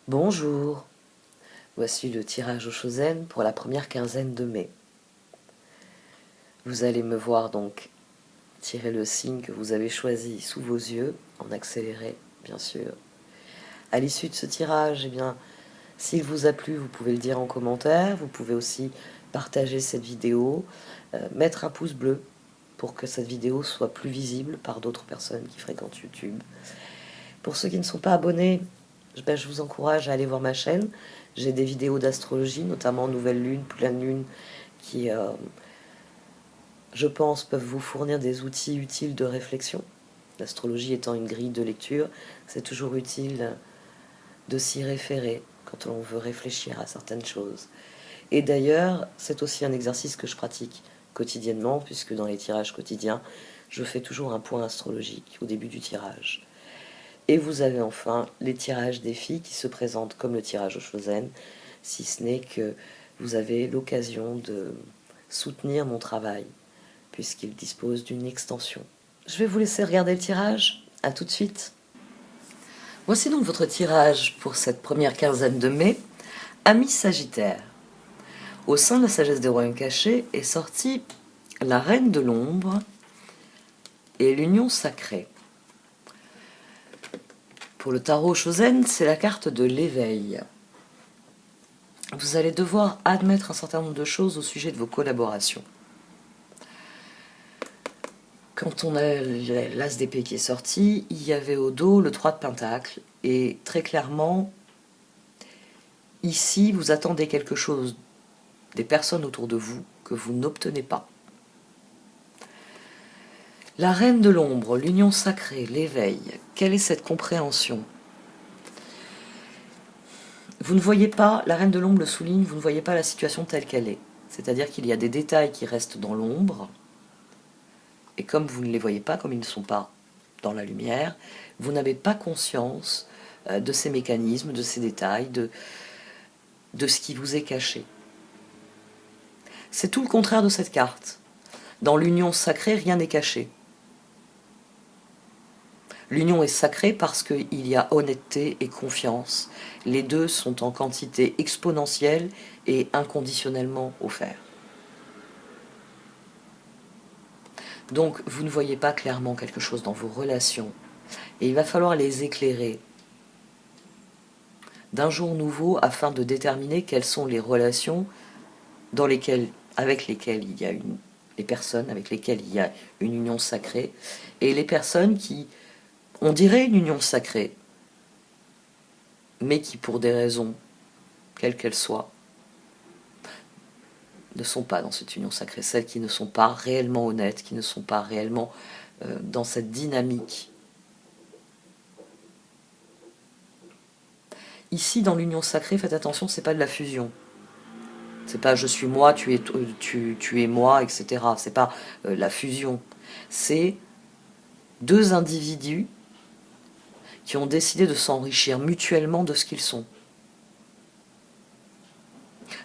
Bonjour, voici le tirage au Shosen pour la première quinzaine de mai. Vous allez me voir donc tirer le signe que vous avez choisi sous vos yeux, en accéléré bien sûr. À l'issue de ce tirage, s'il vous a plu, vous pouvez le dire en commentaire, vous pouvez aussi partager cette vidéo, mettre un pouce bleu pour que cette vidéo soit plus visible par d'autres personnes qui fréquentent YouTube. Pour ceux qui ne sont pas abonnés, je vous encourage à aller voir ma chaîne. J'ai des vidéos d'astrologie, notamment Nouvelle Lune, Pleine Lune, qui, je pense, peuvent vous fournir des outils utiles de réflexion. L'astrologie étant une grille de lecture, c'est toujours utile de s'y référer quand on veut réfléchir à certaines choses. Et d'ailleurs, c'est aussi un exercice que je pratique quotidiennement, puisque dans les tirages quotidiens, je fais toujours un point astrologique au début du tirage. Et vous avez enfin les tirages des filles qui se présentent comme le tirage au Shosen, si ce n'est que vous avez l'occasion de soutenir mon travail, puisqu'il dispose d'une extension. Je vais vous laisser regarder le tirage. À tout de suite. Voici donc votre tirage pour cette première quinzaine de mai. Amis Sagittaire. Au sein de la sagesse des royaumes cachés est sortie la reine de l'ombre et l'union sacrée. Pour le tarot Shosen, c'est la carte de l'éveil. Vous allez devoir admettre un certain nombre de choses au sujet de vos collaborations. Quand on a l'as d'épée qui est sorti, il y avait au dos le 3 de pentacle. Et très clairement, ici, vous attendez quelque chose des personnes autour de vous que vous n'obtenez pas. La reine de l'ombre, l'union sacrée, l'éveil, quelle est cette compréhension ? Vous ne voyez pas, la reine de l'ombre le souligne, vous ne voyez pas la situation telle qu'elle est. C'est-à-dire qu'il y a des détails qui restent dans l'ombre, et comme vous ne les voyez pas, comme ils ne sont pas dans la lumière, vous n'avez pas conscience de ces mécanismes, de ces détails, de ce qui vous est caché. C'est tout le contraire de cette carte. Dans l'union sacrée, rien n'est caché. L'union est sacrée parce qu'il y a honnêteté et confiance. Les deux sont en quantité exponentielle et inconditionnellement offerts. Donc, vous ne voyez pas clairement quelque chose dans vos relations. Et il va falloir les éclairer d'un jour nouveau afin de déterminer quelles sont les relations avec lesquelles il y a les personnes avec lesquelles il y a une union sacrée et les personnes qui, on dirait une union sacrée, mais qui pour des raisons, quelles qu'elles soient, ne sont pas dans cette union sacrée, celles qui ne sont pas réellement honnêtes, qui ne sont pas réellement dans cette dynamique. Ici, dans l'union sacrée, faites attention, c'est pas de la fusion. C'est pas je suis moi, tu es moi, etc. C'est pas la fusion. C'est deux individus qui ont décidé de s'enrichir mutuellement de ce qu'ils sont.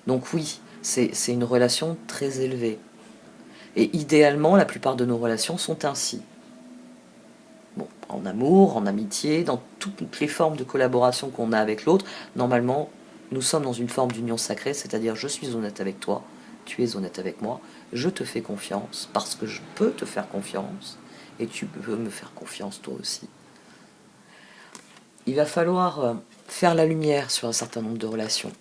Donc oui, c'est une relation très élevée. Et idéalement, la plupart de nos relations sont ainsi. Bon, en amour, en amitié, dans toutes les formes de collaboration qu'on a avec l'autre, normalement, nous sommes dans une forme d'union sacrée, c'est-à-dire je suis honnête avec toi, tu es honnête avec moi, je te fais confiance parce que je peux te faire confiance et tu peux me faire confiance toi aussi. Il va falloir faire la lumière sur un certain nombre de relations.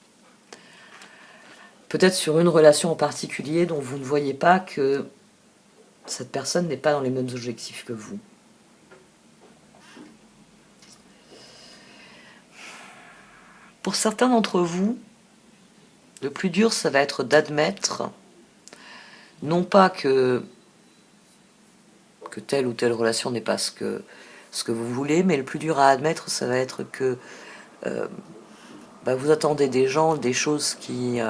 Peut-être sur une relation en particulier dont vous ne voyez pas que cette personne n'est pas dans les mêmes objectifs que vous. Pour certains d'entre vous, le plus dur, ça va être d'admettre, non pas que telle ou telle relation n'est pas ce que vous voulez, mais le plus dur à admettre, ça va être que vous attendez des gens, des choses qu'ils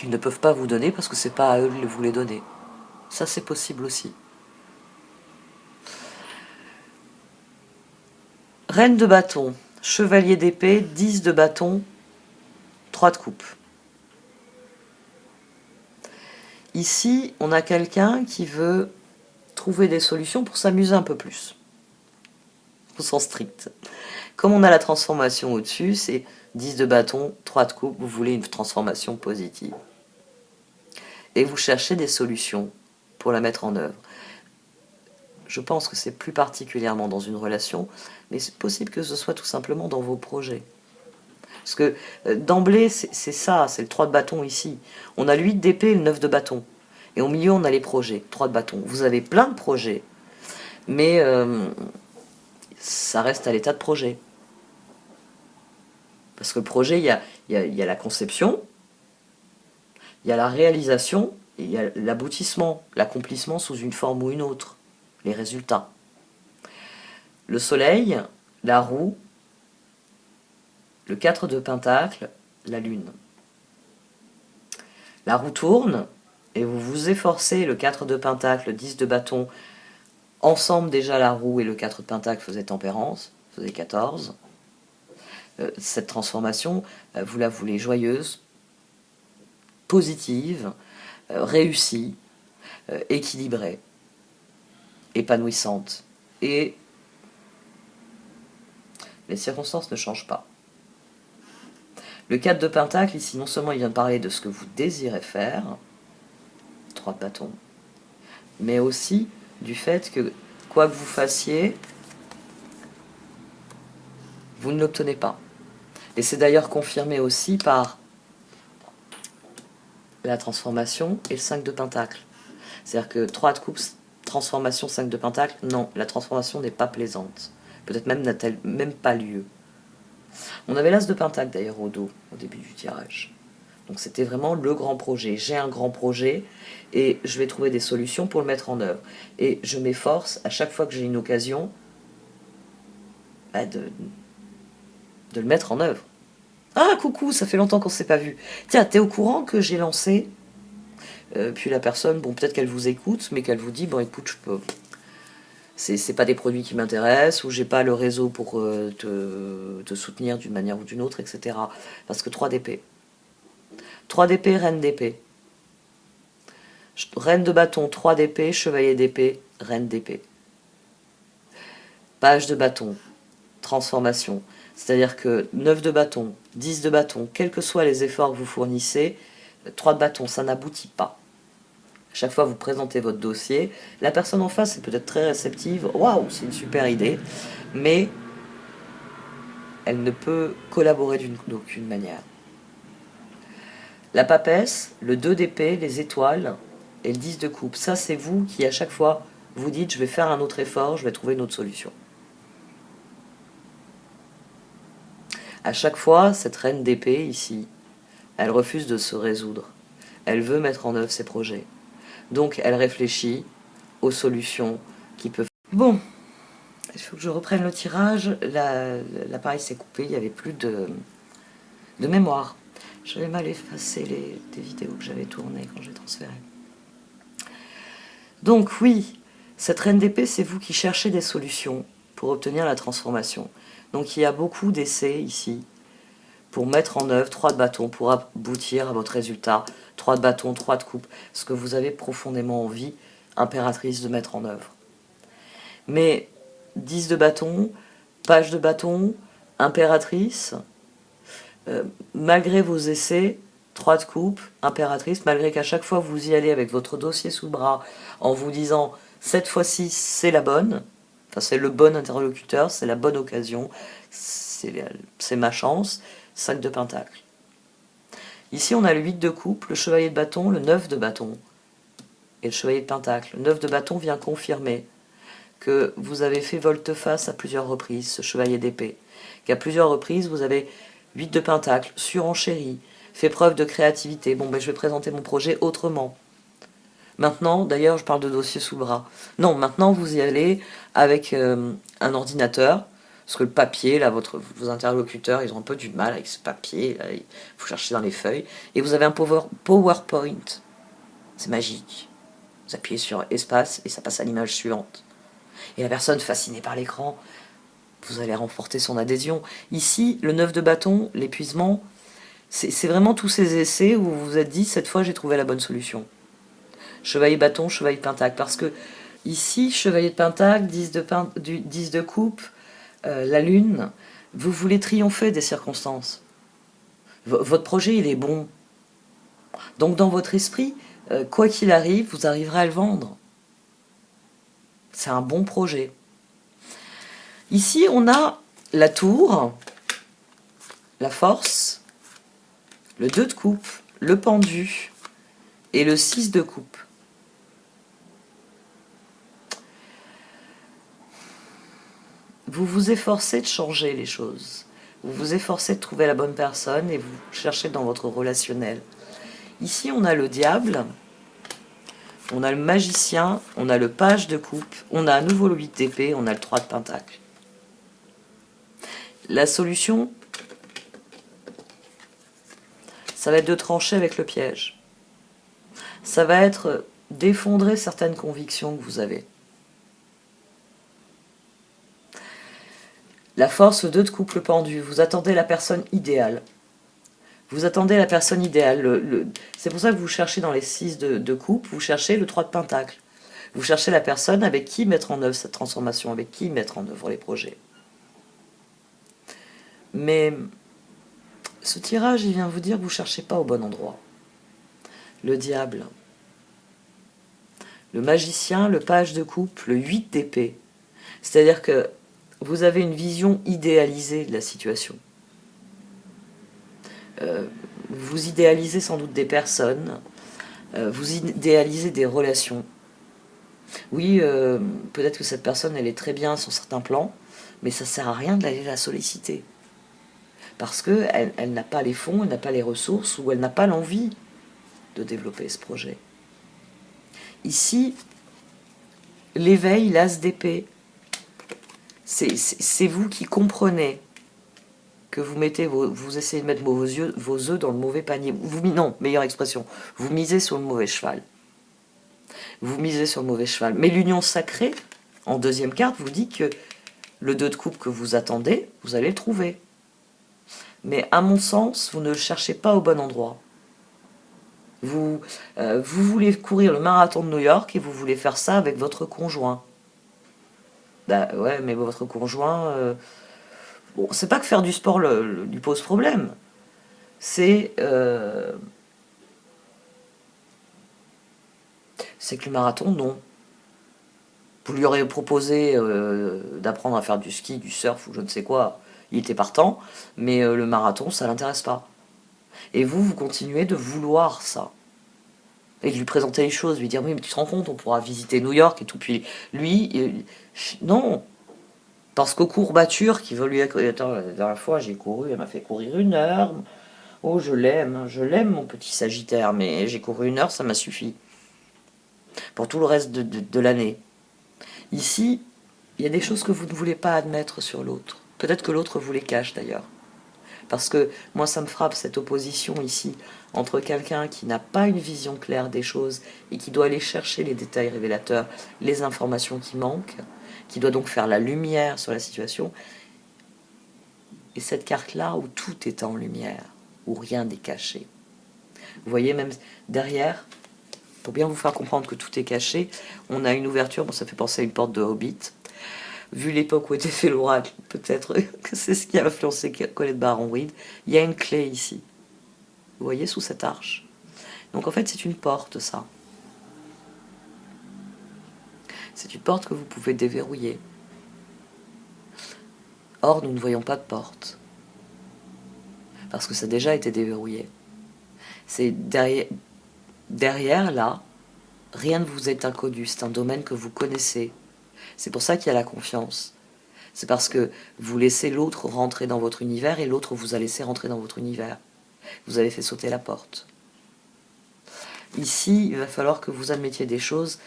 ne peuvent pas vous donner parce que c'est pas à eux de vous les donner. Ça, c'est possible aussi. Reine de bâton, chevalier d'épée, 10 de bâton, 3 de coupe. Ici, on a quelqu'un qui veut trouver des solutions pour s'amuser un peu plus, au sens strict. Comme on a la transformation au-dessus, c'est 10 de bâton, 3 de coupe, vous voulez une transformation positive. Et vous cherchez des solutions pour la mettre en œuvre. Je pense que c'est plus particulièrement dans une relation, mais c'est possible que ce soit tout simplement dans vos projets. Parce que d'emblée, c'est ça, c'est le 3 de bâton ici. On a le 8 d'épée et le 9 de bâton. Et au milieu, on a les projets, 3 de bâton. Vous avez plein de projets, mais ça reste à l'état de projet. Parce que le projet, il y a la conception, il y a la réalisation, et il y a l'aboutissement, l'accomplissement sous une forme ou une autre, les résultats. Le soleil, la roue, le 4 de pentacle, la lune. La roue tourne, et vous vous efforcez, le 4 de pentacle, le 10 de bâton, ensemble déjà la roue et le 4 de pentacle faisaient tempérance, faisaient 14. Cette transformation, vous la voulez joyeuse, positive, réussie, équilibrée, épanouissante. Et les circonstances ne changent pas. Le 4 de pentacle, ici, non seulement il vient de parler de ce que vous désirez faire, 3 de bâton, mais aussi du fait que, quoi que vous fassiez, vous ne l'obtenez pas. Et c'est d'ailleurs confirmé aussi par la transformation et le 5 de pentacle. C'est-à-dire que 3 de coupe, transformation, 5 de pentacle, non, la transformation n'est pas plaisante. Peut-être même n'a-t-elle même pas lieu. On avait l'as de pentacle d'ailleurs au dos, au début du tirage. Donc c'était vraiment le grand projet. J'ai un grand projet et je vais trouver des solutions pour le mettre en œuvre. Et je m'efforce, à chaque fois que j'ai une occasion, de le mettre en œuvre. Ah, coucou, ça fait longtemps qu'on ne s'est pas vu. Tiens, t'es au courant que j'ai lancé puis la personne, bon, peut-être qu'elle vous écoute, mais qu'elle vous dit, bon, écoute, je peux... C'est pas des produits qui m'intéressent, ou j'ai pas le réseau pour te soutenir d'une manière ou d'une autre, etc. Parce que 3 d'épée. 3 d'épée, reine d'épée. Reine de bâton, 3 d'épée, chevalier d'épée, reine d'épée. Page de bâton, transformation. C'est-à-dire que 9 de bâton, 10 de bâton, quels que soient les efforts que vous fournissez, 3 de bâton, ça n'aboutit pas. À chaque fois, vous présentez votre dossier. La personne en face est peut-être très réceptive. Waouh, c'est une super idée. Mais elle ne peut collaborer d'aucune manière. La papesse, le 2 d'épée, les étoiles et le 10 de coupe. Ça, c'est vous qui, à chaque fois, vous dites je vais faire un autre effort, je vais trouver une autre solution. À chaque fois, cette reine d'épée, ici, elle refuse de se résoudre. Elle veut mettre en œuvre ses projets. Donc, elle réfléchit aux solutions qui peuvent... Bon, il faut que je reprenne le tirage. L'appareil s'est coupé, il n'y avait plus de mémoire. J'avais mal effacé des vidéos que j'avais tournées quand j'ai transféré. Donc oui, cette reine d'épée, c'est vous qui cherchez des solutions pour obtenir la transformation. Donc il y a beaucoup d'essais ici pour mettre en œuvre 3 de bâton, pour aboutir à votre résultat. 3 de bâton, 3 de coupe, ce que vous avez profondément envie, impératrice, de mettre en œuvre. Mais 10 de bâton, page de bâton, impératrice, malgré vos essais, 3 de coupe, impératrice, malgré qu'à chaque fois vous y allez avec votre dossier sous le bras en vous disant cette fois-ci c'est la bonne, enfin c'est le bon interlocuteur, c'est la bonne occasion, c'est ma chance, 5 de pentacle. Ici on a le 8 de coupe, le chevalier de bâton, le 9 de bâton et le chevalier de pentacle. Le 9 de bâton vient confirmer que vous avez fait volte-face à plusieurs reprises, ce chevalier d'épée, qu'à plusieurs reprises vous avez 8 de pentacle, surenchéri, fait preuve de créativité. Bon, ben je vais présenter mon projet autrement. Maintenant, d'ailleurs, je parle de dossier sous le bras. Non, maintenant, vous y allez avec un ordinateur, parce que le papier, là, vos interlocuteurs, ils ont un peu du mal avec ce papier, là, il faut chercher dans les feuilles. Et vous avez un PowerPoint. C'est magique. Vous appuyez sur espace et ça passe à l'image suivante. Et la personne fascinée par l'écran, vous allez remporter son adhésion. Ici, le 9 de bâton, l'épuisement, c'est vraiment tous ces essais où vous vous êtes dit, cette fois j'ai trouvé la bonne solution. Chevalier bâton, chevalier de pentacle. Parce que ici, chevalier de pentacle, 10 de coupe, la lune, Vous voulez triompher des circonstances. Votre projet, il est bon. Donc dans votre esprit, quoi qu'il arrive, vous arriverez à le vendre. C'est un bon projet. Ici, on a la tour, la force, le 2 de coupe, le pendu et le 6 de coupe. Vous vous efforcez de changer les choses. Vous vous efforcez de trouver la bonne personne et vous cherchez dans votre relationnel. Ici, on a le diable, on a le magicien, on a le page de coupe, on a à nouveau le 8 d'épée, on a le 3 de pentacle. La solution, ça va être de trancher avec le piège. Ça va être d'effondrer certaines convictions que vous avez. La force 2 de couple pendu, vous attendez la personne idéale. Vous attendez la personne idéale. C'est pour ça que vous cherchez dans les 6 de coupe, vous cherchez le 3 de pentacle. Vous cherchez la personne avec qui mettre en œuvre cette transformation, avec qui mettre en œuvre les projets. Mais ce tirage, il vient vous dire que vous ne cherchez pas au bon endroit. Le diable, le magicien, le page de coupe, le 8 d'épée. C'est-à-dire que vous avez une vision idéalisée de la situation. Vous idéalisez sans doute des personnes, vous idéalisez des relations. Oui, peut-être que cette personne, elle est très bien sur certains plans, mais ça ne sert à rien d'aller la solliciter. Parce qu'elle n'a pas les fonds, elle n'a pas les ressources, ou elle n'a pas l'envie de développer ce projet. Ici, l'éveil, l'as d'épée, c'est vous qui comprenez que vous essayez de mettre vos œufs dans le mauvais panier. Non, meilleure expression, vous misez sur le mauvais cheval. Vous misez sur le mauvais cheval. Mais l'union sacrée, en deuxième carte, vous dit que le 2 de coupe que vous attendez, vous allez le trouver. Mais à mon sens, vous ne le cherchez pas au bon endroit. Vous voulez courir le marathon de New York et vous voulez faire ça avec votre conjoint. Bah ouais, mais votre conjoint... bon, c'est pas que faire du sport lui pose problème. C'est que le marathon, non. Vous lui aurez proposé d'apprendre à faire du ski, du surf ou je ne sais quoi. Il était partant, mais le marathon, ça l'intéresse pas. Et vous continuez de vouloir ça. Et de lui présenter les choses, lui dire oui, mais tu te rends compte, on pourra visiter New York et tout. Puis lui, non. Parce qu'aux courbatures qui veut lui... Attends, la dernière fois, j'ai couru, elle m'a fait courir 1 heure. Oh, je l'aime mon petit Sagittaire, mais j'ai couru 1 heure, ça m'a suffi. Pour tout le reste de l'année. Ici, il y a des choses que vous ne voulez pas admettre sur l'autre. Peut-être que l'autre vous les cache d'ailleurs. Parce que moi, ça me frappe cette opposition ici entre quelqu'un qui n'a pas une vision claire des choses et qui doit aller chercher les détails révélateurs, les informations qui manquent, qui doit donc faire la lumière sur la situation, et cette carte-là où tout est en lumière, où rien n'est caché. Vous voyez, même derrière, pour bien vous faire comprendre que tout est caché, on a une ouverture, bon, ça fait penser à une porte de Hobbit. Vu l'époque où était fait l'oracle, peut-être que c'est ce qui a influencé Colette Baron-Reed. Il y a une clé ici. Vous voyez, sous cette arche. Donc en fait, c'est une porte, ça. C'est une porte que vous pouvez déverrouiller. Or, nous ne voyons pas de porte. Parce que ça a déjà été déverrouillé. C'est derrière, là, rien ne vous est inconnu. C'est un domaine que vous connaissez. C'est pour ça qu'il y a la confiance. C'est parce que vous laissez l'autre rentrer dans votre univers et l'autre vous a laissé rentrer dans votre univers. Vous avez fait sauter la porte. Ici, il va falloir que vous admettiez des choses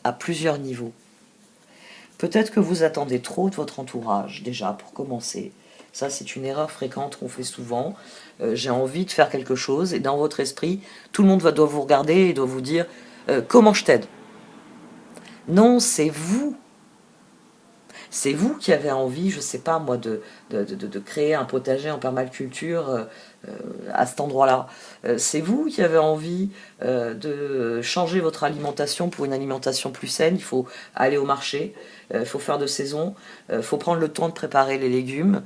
à plusieurs niveaux. Peut-être que vous attendez trop de votre entourage, déjà, pour commencer. Ça, c'est une erreur fréquente qu'on fait souvent. J'ai envie de faire quelque chose, et dans votre esprit, tout le monde doit vous regarder et doit vous dire « Comment je t'aide ?» Non, c'est vous. C'est vous qui avez envie, je ne sais pas moi, de créer un potager en permaculture à cet endroit-là. C'est vous qui avez envie de changer votre alimentation pour une alimentation plus saine. Il faut aller au marché, il faut faire de saison, il faut prendre le temps de préparer les légumes.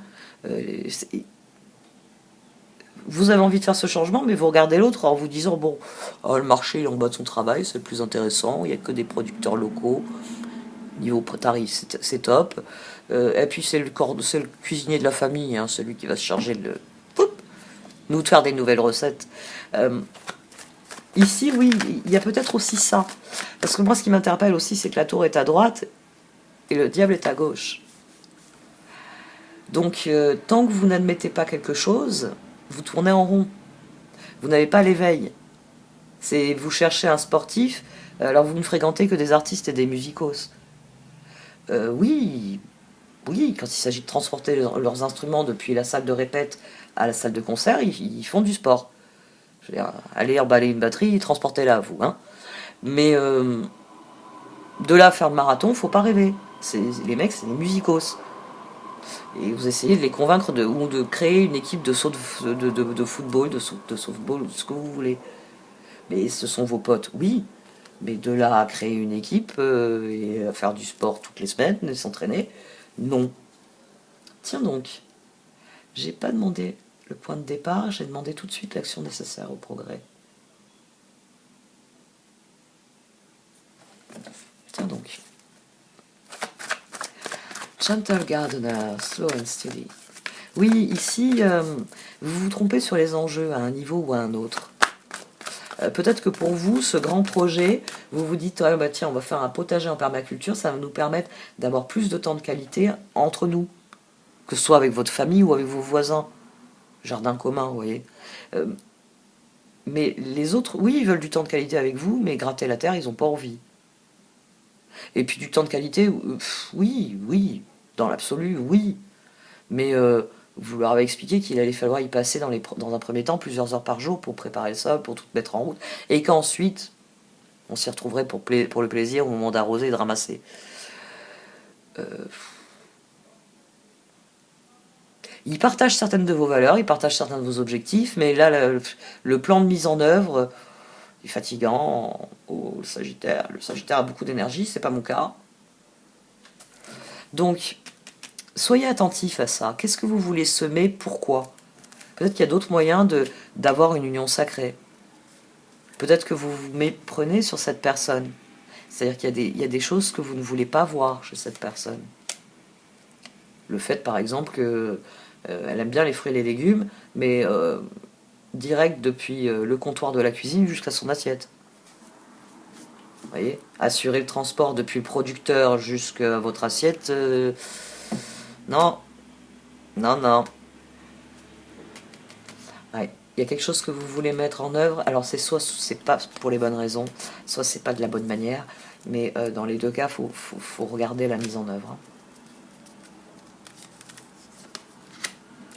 Vous avez envie de faire ce changement, mais vous regardez l'autre en vous disant, bon, oh, le marché il est en bas de son travail, c'est le plus intéressant, il n'y a que des producteurs locaux, niveau tarif c'est top. Et puis c'est le cuisinier de la famille, hein, celui qui va se charger de nous de faire des nouvelles recettes. Ici, oui, il y a peut-être aussi ça. Parce que moi, ce qui m'interpelle aussi, c'est que la tour est à droite et le diable est à gauche. Donc, tant que vous n'admettez pas quelque chose, vous tournez en rond. Vous n'avez pas l'éveil. C'est vous cherchez un sportif, alors vous ne fréquentez que des artistes et des musicos. Oui, oui, quand il s'agit de transporter leurs instruments depuis la salle de répète à la salle de concert, ils font du sport. Je veux dire, aller emballer une batterie, transportez-la, vous. Hein. Mais de là à faire le marathon, faut pas rêver. Les mecs, c'est des musicos. Et vous essayez de les convaincre ou de créer une équipe de saut de football, de softball, ce que vous voulez. Mais ce sont vos potes, oui. Mais de là à créer une équipe et à faire du sport toutes les semaines et s'entraîner, non. Tiens donc, j'ai pas demandé le point de départ, j'ai demandé tout de suite l'action nécessaire au progrès. Tiens donc. Gentle gardener, slow and steady. Oui, ici, vous vous trompez sur les enjeux à un niveau ou à un autre. Peut-être que pour vous, ce grand projet, vous vous dites, ah, bah, tiens, on va faire un potager en permaculture, ça va nous permettre d'avoir plus de temps de qualité entre nous, que ce soit avec votre famille ou avec vos voisins. Jardin commun, vous voyez. Mais les autres, oui, ils veulent du temps de qualité avec vous, mais gratter la terre, ils n'ont pas envie. Et puis du temps de qualité, oui, oui, dans l'absolu, oui. Mais vous leur avez expliqué qu'il allait falloir y passer dans un premier temps plusieurs heures par jour pour préparer le sol, pour tout mettre en route, et qu'ensuite, on s'y retrouverait pour le plaisir au moment d'arroser et de ramasser. Ils partagent certaines de vos valeurs, ils partagent certains de vos objectifs, mais là, le plan de mise en œuvre est fatigant au Sagittaire. Le Sagittaire a beaucoup d'énergie, c'est pas mon cas. Donc, soyez attentifs à ça. Qu'est-ce que vous voulez semer? Pourquoi? Peut-être qu'il y a d'autres moyens d'avoir une union sacrée. Peut-être que vous vous méprenez sur cette personne. C'est-à-dire qu'il y a des choses que vous ne voulez pas voir chez cette personne. Le fait, par exemple, que elle aime bien les fruits et les légumes, mais direct depuis le comptoir de la cuisine jusqu'à son assiette. Vous voyez, assurer le transport depuis le producteur jusqu'à votre assiette, non, non, non. Ouais. Il y a quelque chose que vous voulez mettre en œuvre, alors soit c'est pas pour les bonnes raisons, soit c'est pas de la bonne manière, mais dans les deux cas, faut regarder la mise en œuvre.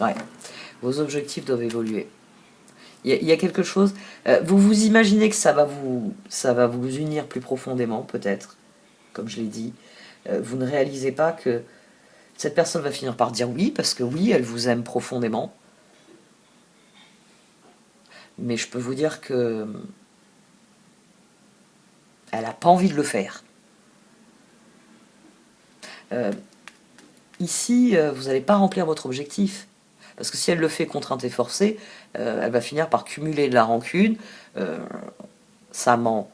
Ouais. Vos objectifs doivent évoluer. Il y a quelque chose. Vous vous imaginez que ça va vous unir plus profondément, peut-être, comme je l'ai dit. Vous ne réalisez pas que cette personne va finir par dire oui, parce que oui, elle vous aime profondément. Mais je peux vous dire que elle n'a pas envie de le faire. Ici, vous n'allez pas remplir votre objectif. Parce que si elle le fait contrainte et forcée, elle va finir par cumuler de la rancune. Ça ment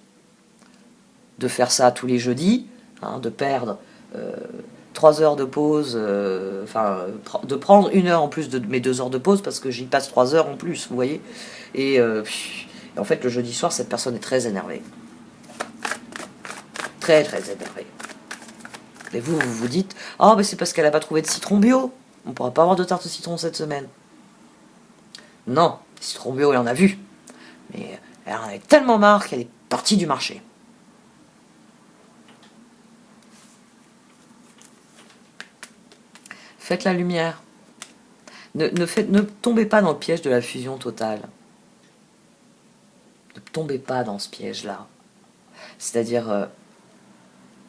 de faire ça tous les jeudis, hein, de perdre 3 heures de pause, de prendre 1 heure en plus de mes 2 heures de pause parce que j'y passe 3 heures en plus, vous voyez. Et en fait, le jeudi soir, cette personne est très énervée. Très, très énervée. Et vous vous dites, ah, mais c'est parce qu'elle n'a pas trouvé de citron bio. On ne pourra pas avoir de tarte au citron cette semaine. Non, citron bio, elle en a vu. Mais elle en avait tellement marre qu'elle est partie du marché. Faites la lumière. Ne tombez pas dans le piège de la fusion totale. Ne tombez pas dans ce piège-là. C'est-à-dire,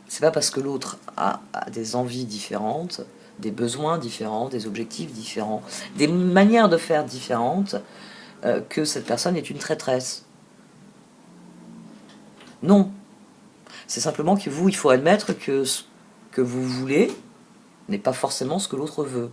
c'est pas parce que l'autre a des envies différentes, des besoins différents, des objectifs différents, des manières de faire différentes, que cette personne est une traîtresse. Non. C'est simplement que vous, il faut admettre que ce que vous voulez n'est pas forcément ce que l'autre veut.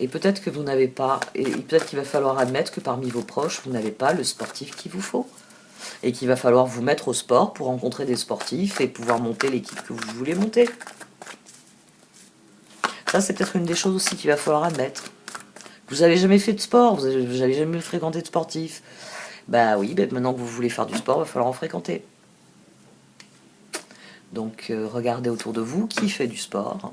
Et peut-être que vous n'avez pas, et peut-être qu'il va falloir admettre que parmi vos proches, vous n'avez pas le sportif qu'il vous faut. Et qu'il va falloir vous mettre au sport pour rencontrer des sportifs et pouvoir monter l'équipe que vous voulez monter. Ça, c'est peut-être une des choses aussi qu'il va falloir admettre. Vous n'avez jamais fait de sport, vous n'avez jamais fréquenté de sportif. Bah oui, bah maintenant que vous voulez faire du sport, il va falloir en fréquenter. Donc regardez autour de vous qui fait du sport.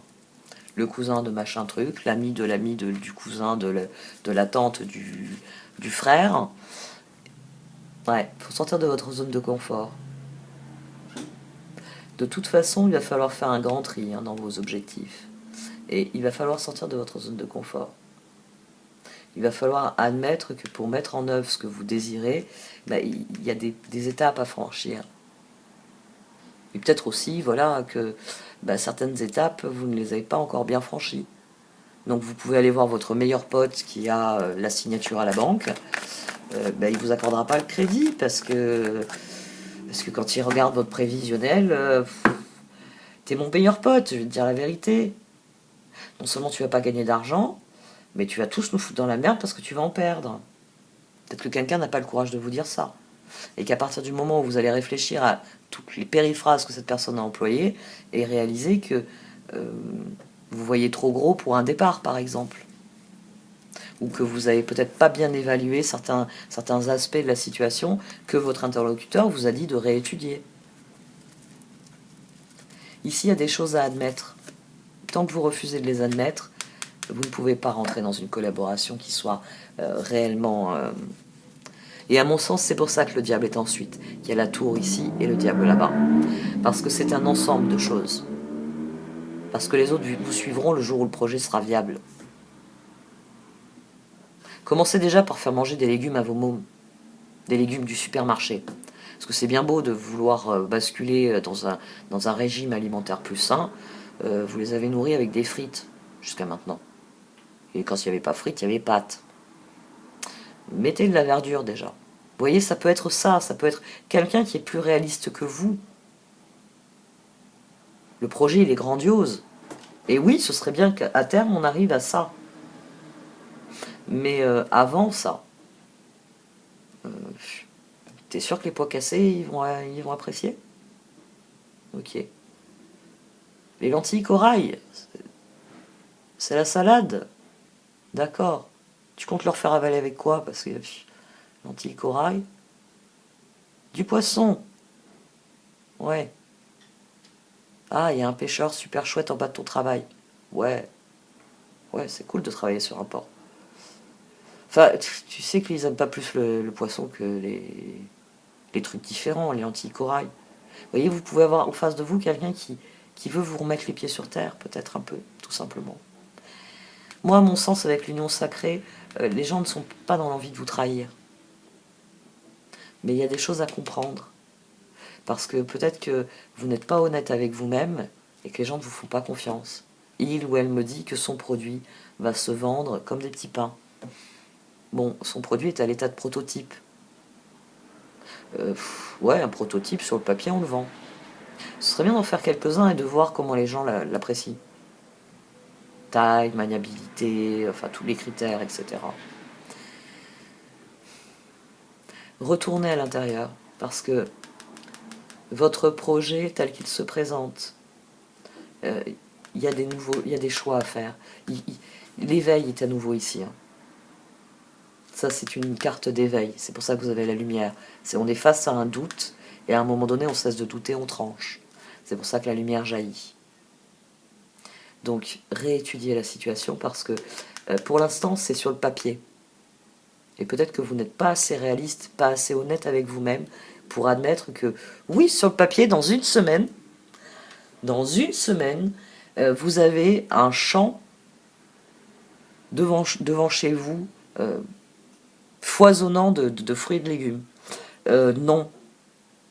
Le cousin de machin truc, l'ami du cousin, de la tante du frère. Ouais, faut sortir de votre zone de confort. De toute façon, il va falloir faire un grand tri dans vos objectifs. Et il va falloir sortir de votre zone de confort. Il va falloir admettre que pour mettre en œuvre ce que vous désirez, il y a des étapes à franchir. Et peut-être aussi, voilà, que certaines étapes, vous ne les avez pas encore bien franchies. Donc vous pouvez aller voir votre meilleur pote qui a la signature à la banque. Il vous accordera pas le crédit parce que quand il regarde votre prévisionnel, t'es mon meilleur pote, je vais te dire la vérité. Non seulement tu vas pas gagner d'argent, mais tu vas tous nous foutre dans la merde parce que tu vas en perdre. Peut-être que quelqu'un n'a pas le courage de vous dire ça. Et qu'à partir du moment où vous allez réfléchir à toutes les périphrases que cette personne a employées et réaliser que vous voyez trop gros pour un départ, par exemple. Ou que vous avez peut-être pas bien évalué certains aspects de la situation que votre interlocuteur vous a dit de réétudier. Ici, il y a des choses à admettre. Tant que vous refusez de les admettre, vous ne pouvez pas rentrer dans une collaboration qui soit réellement... Et à mon sens, c'est pour ça que le diable est ensuite. Il y a la tour ici et le diable là-bas. Parce que c'est un ensemble de choses. Parce que les autres vous suivront le jour où le projet sera viable. Commencez déjà par faire manger des légumes à vos mômes. Des légumes du supermarché. Parce que c'est bien beau de vouloir basculer dans un régime alimentaire plus sain. Vous les avez nourris avec des frites jusqu'à maintenant. Et quand il n'y avait pas frites, il y avait pâtes. Mettez de la verdure déjà. Vous voyez, ça peut être ça peut être quelqu'un qui est plus réaliste que vous. Le projet, il est grandiose. Et oui, ce serait bien qu'à terme, on arrive à ça. Mais avant ça, t'es sûr que les pois cassés, ils vont apprécier? Ok. Les lentilles corail, c'est la salade. D'accord. Tu comptes leur faire avaler avec quoi? Parce que lentilles corail. Du poisson. Ouais. Ah, il y a un pêcheur super chouette en bas de ton travail. Ouais. Ouais, c'est cool de travailler sur un port. Enfin, tu sais qu'ils aiment pas plus le poisson que les trucs différents, les lentilles corail. Vous voyez, vous pouvez avoir en face de vous quelqu'un qui veut vous remettre les pieds sur terre, peut-être un peu, tout simplement. Moi, à mon sens, avec l'union sacrée, les gens ne sont pas dans l'envie de vous trahir. Mais il y a des choses à comprendre. Parce que peut-être que vous n'êtes pas honnête avec vous-même et que les gens ne vous font pas confiance. Il ou elle me dit que son produit va se vendre comme des petits pains. Bon, son produit est à l'état de prototype. Ouais, un prototype, sur le papier, on le vend. Ce serait bien d'en faire quelques-uns et de voir comment les gens l'apprécient. Taille, maniabilité, enfin tous les critères, etc. Retournez à l'intérieur, parce que votre projet tel qu'il se présente, il y a des choix à faire. L'éveil est à nouveau ici. Ça, c'est une carte d'éveil. C'est pour ça que vous avez la lumière. On est face à un doute, et à un moment donné, on cesse de douter, on tranche. C'est pour ça que la lumière jaillit. Donc, réétudiez la situation, parce que pour l'instant, c'est sur le papier. Et peut-être que vous n'êtes pas assez réaliste, pas assez honnête avec vous-même pour admettre que, oui, sur le papier, dans une semaine, vous avez un champ devant chez vous foisonnant de fruits et de légumes. Non.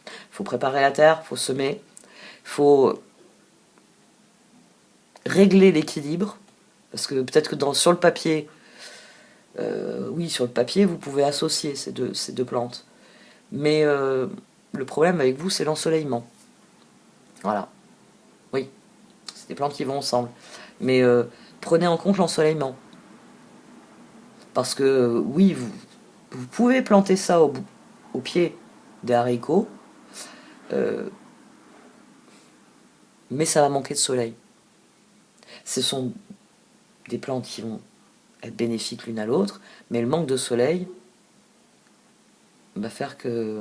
Il faut préparer la terre, il faut semer, il faut régler l'équilibre, parce que peut-être que sur le papier, oui, sur le papier, vous pouvez associer ces deux plantes. Mais le problème avec vous, c'est l'ensoleillement. Voilà. Oui, c'est des plantes qui vont ensemble. Mais prenez en compte l'ensoleillement. Parce que oui, vous pouvez planter ça au pied des haricots, mais ça va manquer de soleil. Ce sont des plantes qui vont être bénéfiques l'une à l'autre, mais le manque de soleil va faire que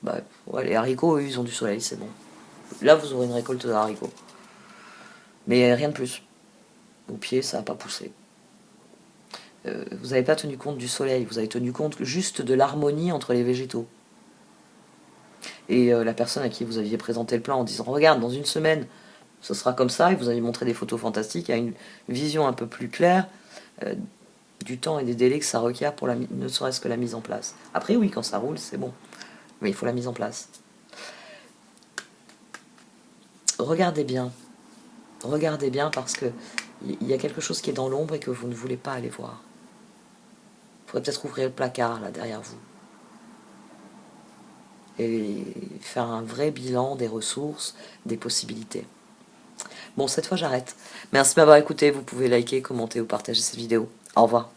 ouais, les haricots, eux, ils ont du soleil, c'est bon. Là, vous aurez une récolte de haricots. Mais rien de plus. Au pied, ça va pas pousser. Vous n'avez pas tenu compte du soleil, vous avez tenu compte juste de l'harmonie entre les végétaux. Et la personne à qui vous aviez présenté le plan en disant « Regarde, dans une semaine, ce sera comme ça », et vous avez montré des photos fantastiques, a une vision un peu plus claire du temps et des délais que ça requiert pour ne serait-ce que la mise en place. Après, oui, quand ça roule, c'est bon. Mais il faut la mise en place. Regardez bien parce que il y a quelque chose qui est dans l'ombre et que vous ne voulez pas aller voir. Il faudrait peut-être ouvrir le placard là derrière vous et faire un vrai bilan des ressources, des possibilités. Bon, cette fois j'arrête. Merci de m'avoir écouté, vous pouvez liker, commenter ou partager cette vidéo. Au revoir.